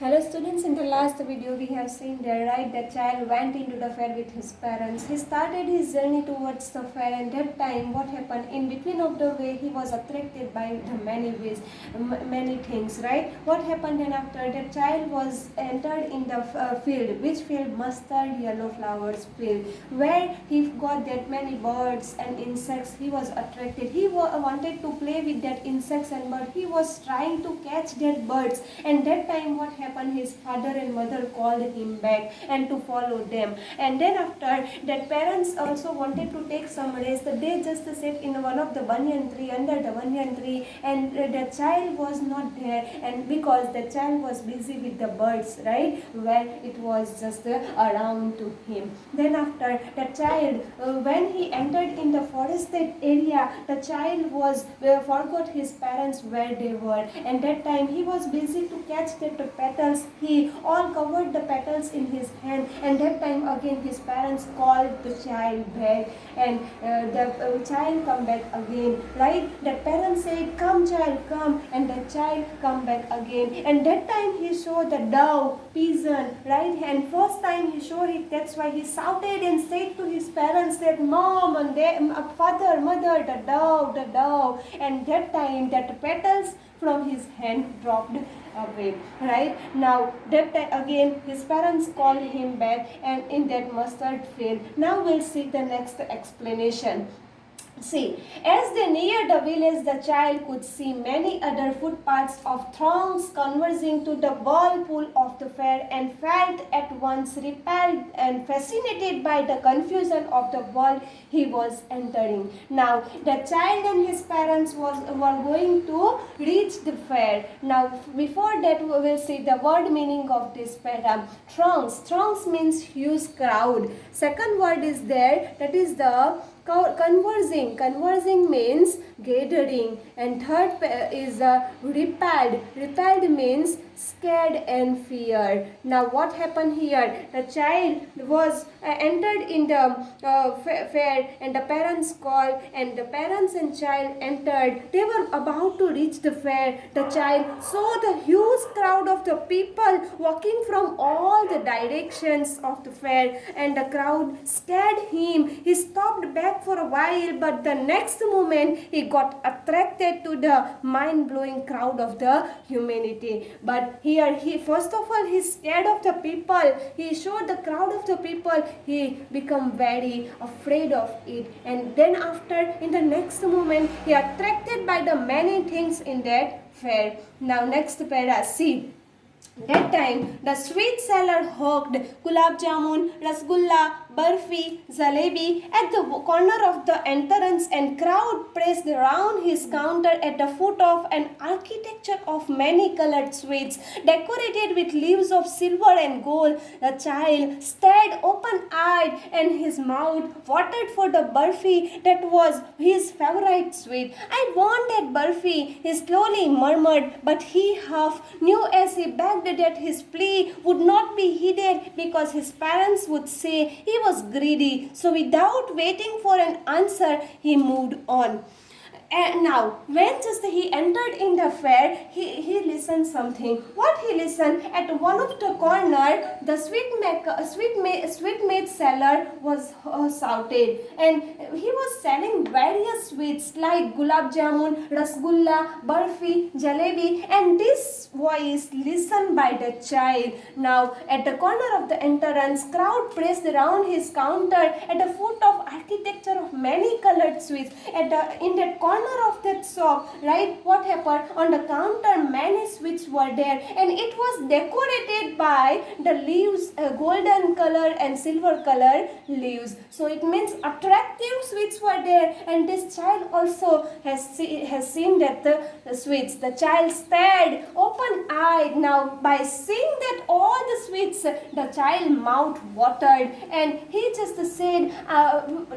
Hello students, in the last video we have seen that the child went into the fair with his parents. He started his journey towards the fair, and that time what happened in between of the way he was attracted by the many ways, many things, right? What happened then after the child was entered in the field, which field? Mustard yellow flowers field, where he got that many birds and insects. He was attracted. He wanted to play with that insects and bird. He was trying to catch that birds, and that time what happened, his father and mother called him back and to follow them. And then after that, parents also wanted to take some rest. They just sat in one of the banyan tree, under the banyan tree, and the child was not there, and because the child was busy with the birds, right, where it was just around to him. Then after the child, when he entered in the forested area, the child was forgot his parents where they were, and that time he was busy to catch the petals. He all covered the petals in his hand, and that time again his parents called the child back, and the child come back again, right? The parents said, "Come child, come," and the child come back again, and that time he saw the dove, pigeon, right? And first time he saw it, that's why he shouted and said to his parents that, "Mom and father, mother, the dove, the dove," and that time that petals from his hand dropped away, right? Now that time again his parents called him back, and in that mustard field. Now we'll see the next explanation. See, as they neared the village, the child could see many other footpaths of throngs converging to the whirlpool of the fair, and felt at once repelled and fascinated by the confusion of the world he was entering. Now, the child and his parents were going to reach the fair. Now, before that, we will see the word meaning of this pair. Throngs. Throngs means huge crowd. Second word is there, that is the conversing. Conversing means gathering, and third is repelled. Repelled means scared and fear. Now what happened here? The child was entered in the fair, and the parents called, and the parents and child entered. They were about to reach the fair. The child saw the huge crowd of the people walking from all the directions of the fair, and the crowd scared him. He stopped back for a while, but the next moment he got attracted to the mind-blowing crowd of the humanity. But here he first of all he's scared of the people. He showed the crowd of the people. He become very afraid of it, and then after in the next moment he attracted by the many things in that fair. Now next para, see. That time, the sweet seller hawked gulab jamun, rasgulla, barfi, jalebi at the corner of the entrance, and crowd pressed around his counter at the foot of an architecture of many colored sweets decorated with leaves of silver and gold. The child stared open-eyed, and his mouth watered for the barfi that was his favorite sweet. "I want that barfi," he slowly murmured, but he half knew as he begged that his plea would not be heeded, because his parents would say he was greedy. So without waiting for an answer, he moved on. And now, when just he entered in the fair, he listened something. What he listened? At one of the corner, the sweetmeat seller was shouted, and he was selling various sweets like gulab jamun, rasgulla, barfi, jalebi, and this voice listened by the child. Now, at the corner of the entrance, crowd pressed around his counter at the foot of architecture of many colored sweets. In that corner of that shop, right, what happened? On the counter many sweets were there, and it was decorated by the leaves, golden color and silver color leaves. So it means attractive sweets were there, and this child also has seen that the sweets. The child stared open-eyed. Now by seeing that all the sweets, the child mouth watered, and he just said,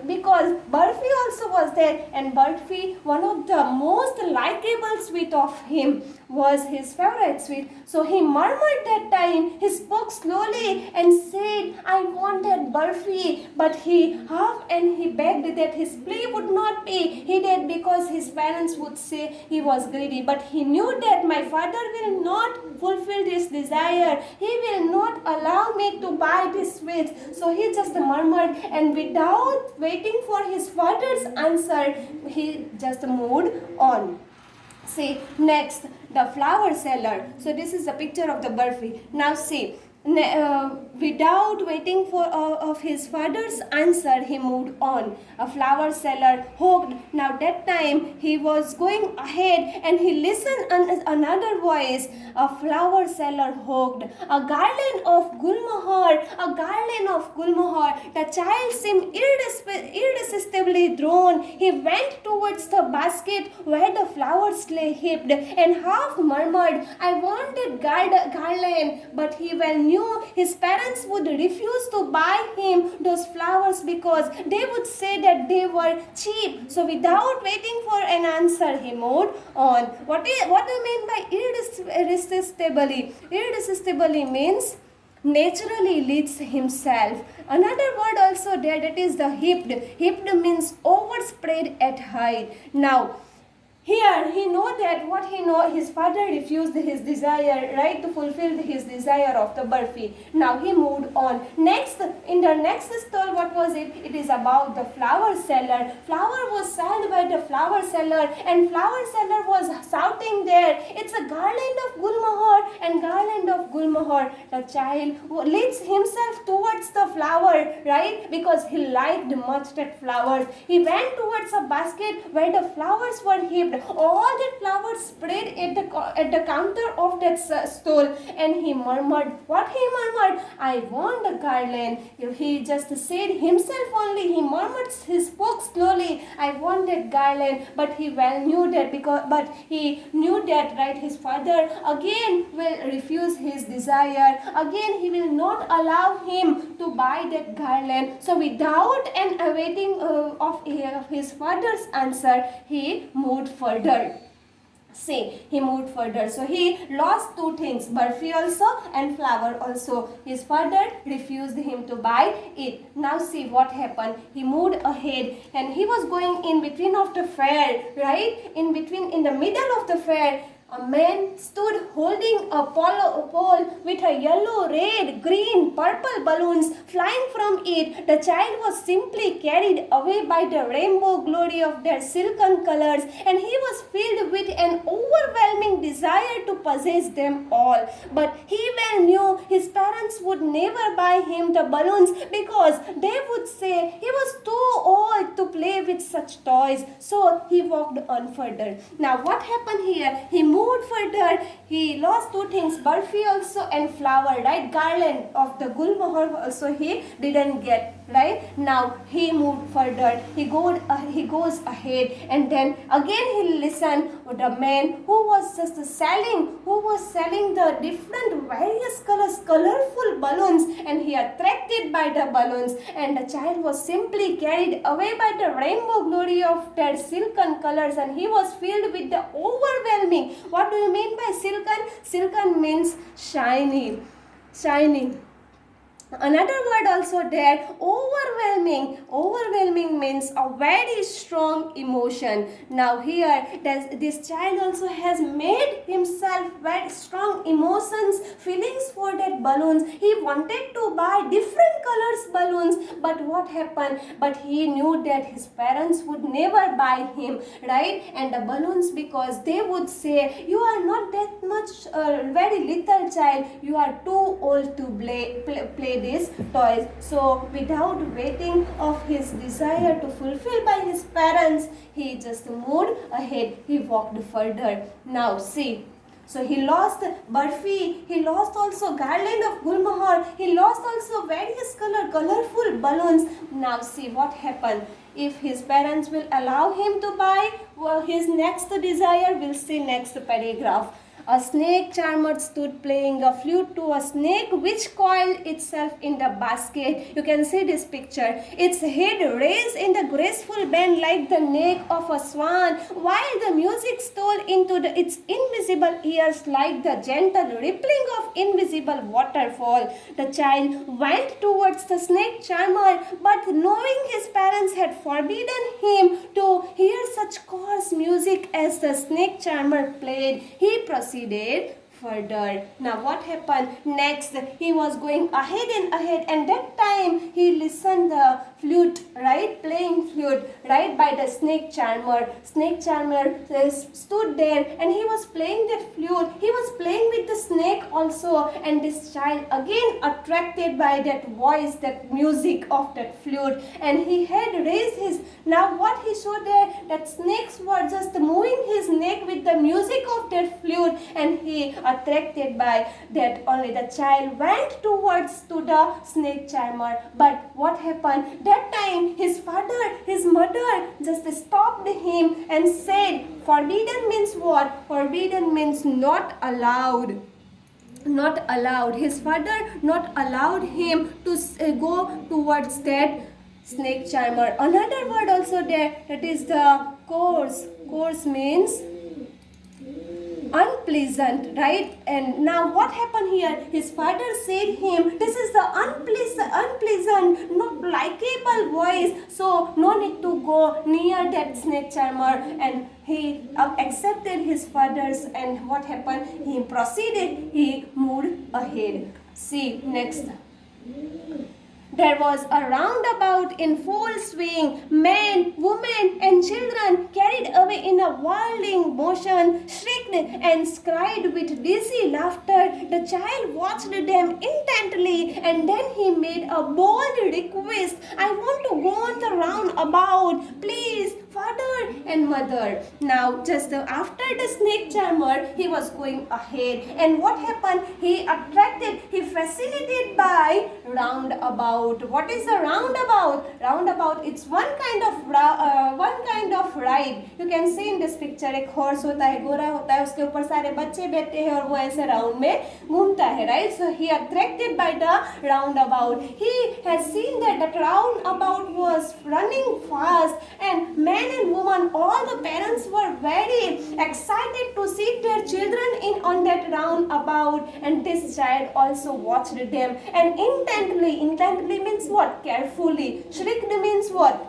because barfi also was there, and barfi, one of the most likable sweet of him, was his favorite sweet. So he murmured that time. He spoke slowly and said, "I wanted barfi," but he half and he begged that his plea would not be heeded, because his parents would say he was greedy. But he knew that my father will will not fulfill his desire. He will not allow me to buy this sweets. So he just murmured, and without waiting for his father's answer, he just moved on. See, next, the flower seller. So this is a picture of the Barfi. Now see, without waiting for of his father's answer, he moved on. A flower seller hooked. Now that time he was going ahead and he listened another voice. A flower seller hooked. A garland of Gulmohar, a garland of Gulmohar. The child seemed irresistibly drawn. He went towards the basket where the flowers lay heaped and half murmured, I wanted garland, but he well knew his parents would refuse to buy him those flowers because they would say that they were cheap. So without waiting for an answer, he moved on. What do you mean by irresistibly? Irresistibly means naturally leads himself. Another word also there, that is the heaped. Heaped means overspread at height. Now here he know that what he know, his father refused his desire, right, to fulfill his desire of the Barfi. Now he moved on. Next, in the next stall, what was it? It is about the flower seller. Flower was sold by the flower seller, and flower seller was shouting there, it's a garland of Gulmohar and garland of Gulmohar. The child leads himself towards the flower, right, because he liked much that flowers. He went towards a basket where the flowers were heaped. All the flowers spread at the counter of that stall, and he murmured. What he murmured? I want a garland. He just said himself only. He murmured. He spoke slowly. I want that garland, but he well knew that right, his father again will refuse his desire. Again, he will not allow him to buy that garland. So without an awaiting of his father's answer, he moved further. See, he moved further. So he lost two things, Barfi also and flower also. His father refused him to buy it. Now see what happened. He moved ahead and he was going in between of the fair, right? In the middle of the fair, a man stood holding a pole with a yellow, red, green, purple balloons flying from it. The child was simply carried away by the rainbow glory of their silken colors, and he was filled with an overwhelming desire to possess them all. But he well knew his parents would never buy him the balloons because they would say he was too old to play with such toys. So he walked on further. Now what happened here? He moved further. He lost two things, Barfi also and flower, right? Garland of the Gulmohar also he didn't get, right? Now he moved further. He goes ahead, and then again he listened to the man who was selling the different various colors, colorful balloons, and he attracted by the balloons, and the child was simply carried away by the rainbow glory of their silken colors, and he was filled with the overwhelming. What do you mean by silken? Silken means shiny. Another word also there, overwhelming. Overwhelming means a very strong emotion. Now here, this child also has made himself very strong emotions, feelings for that balloons. He wanted to buy different colors balloons, but what happened? But he knew that his parents would never buy him, right? And the balloons, because they would say, you are not that much, very little child, you are too old to play these toys. So without waiting of his desire to fulfill by his parents, he just moved ahead. He walked further. Now see, so he lost Barfi, he lost also garland of Gulmohar, he lost also various colorful balloons. Now see what happened. If his parents will allow him to buy his next desire, we'll see next paragraph. A snake charmer stood playing a flute to a snake which coiled itself in the basket. You can see this picture. Its head raised in the graceful bend like the neck of a swan, while the music stole into its invisible ears like the gentle rippling of invisible waterfall. The child went towards the snake charmer, but knowing his parents had forbidden him to hear such coarse music as the snake charmer played, he proceeded further. Now what happened next? He was going ahead and that time he listened the flute, right, playing flute, right, by the snake charmer. Snake charmer stood there and he was playing that flute. He was playing with the snake also, and this child again attracted by that voice, that music of that flute, and he had raised his, now what he saw there, that snakes were just moving his neck with the music of that flute, and he attracted by that only the child went towards to the snake charmer. But what happened that time, his father, his mother just stopped him and said, forbidden means what? Forbidden means not allowed. Not allowed. His father not allowed him to go towards that snake charmer. Another word also there, that is the coarse. Coarse means unpleasant, right? And now what happened here? His father said him, this is the unpleasant, not likable voice, so no need to go near that snake charmer. And he accepted his father's, and what happened? He proceeded, he moved ahead. See next. There was a roundabout in full swing. Men, women, and children, carried away in a whirling motion, shrieked and cried with dizzy laughter. The child watched them intently, and then he made a bold request. I want to go on the roundabout. Please, father and mother. Now, just after the snake charmer, he was going ahead. And what happened? He attracted, he facilitated by roundabout. What is a roundabout? Roundabout, it's one kind of ride. You can see in this picture, एक horse होता है, घोड़ा होता है, उसके ऊपर सारे बच्चे बैठते हैं और वो ऐसे राउंड में घूमता है, right? So he attracted by the roundabout. He has seen that the roundabout was running fast, and men and women, all the parents were very excited to see their children in on that roundabout, and this child also watched them and intently means what? Carefully. Shrieked means what?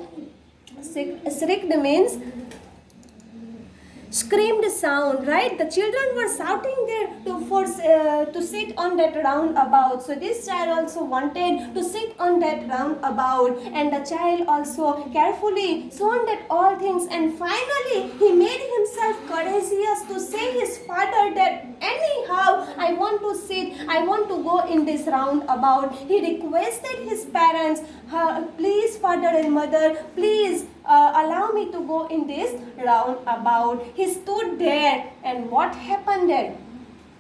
Shrieked means screamed sound, right? The children were shouting there to sit on that roundabout. So this child also wanted to sit on that roundabout, and the child also carefully saw that all things, and finally he made himself courageous to say his father that anyhow I want to sit, I want to go in this roundabout. He requested his parents, please father and mother, please allow me to go in this roundabout. He stood there, and what happened then?